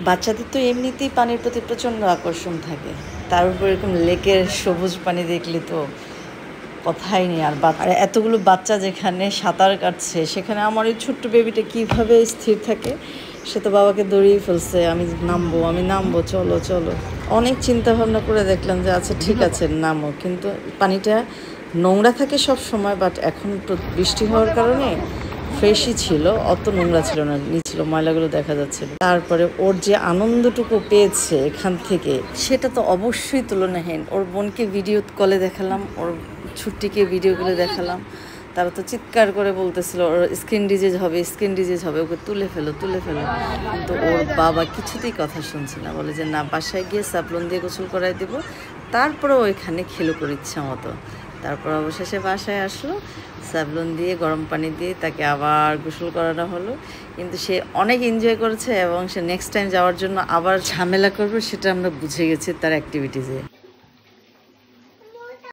বাচ্চাদের তো এমনিতেই পানির প্রতি প্রচণ্ড আকর্ষণ থাকে, তার উপর এরকম লেকের সবুজ পানি দেখলে তো কথাই নেই। আর এতগুলো বাচ্চা যেখানে সাঁতার কাটছে, সেখানে আমার এই ছোট্ট বেবিটা কীভাবে স্থির থাকে। সে তো বাবাকে দৌড়িয়ে ফেলছে, আমি নামবো, চলো চলো। অনেক চিন্তা ভাবনা করে দেখলাম যে আচ্ছা ঠিক আছে নামো, কিন্তু পানিটা নোংরা থাকে সব সময়, বাট এখন বৃষ্টি হওয়ার কারণে ফ্রেশই ছিল, অত নোংরা ছিল না, নিচের ময়লাগুলো দেখা যাচ্ছিল। তারপরে ওর যে আনন্দটুকু পেয়েছে এখান থেকে, সেটা তো অবশ্যই তুলনাহীন। ওর বোনকে ভিডিও কলে দেখালাম, ওর ছুটিকে ভিডিওগুলো দেখালাম, তারা তো চিৎকার করে বলতেছিল ওর স্ক্রিন ডিজিজ হবে, ওকে তুলে ফেলো। কিন্তু ওর বাবা কিছুতেই কথা শুনছে না, বলে যে না, বাসায় গিয়ে সাবলন দিয়ে গোসল করাই দেবো, তারপরেও এখানে খেলো করে ইচ্ছা মতো। তারপর অবশেষে বাসায় আসলো, স্যাভলন দিয়ে গরম পানি দিয়ে তাকে আবার গোসল করানো হলো। কিন্তু সে অনেক এনজয় করেছে এবং সে নেক্সট টাইম যাওয়ার জন্য আবার ঝামেলা করবে, সেটা আমরা বুঝে গেছি তার অ্যাক্টিভিটিসে।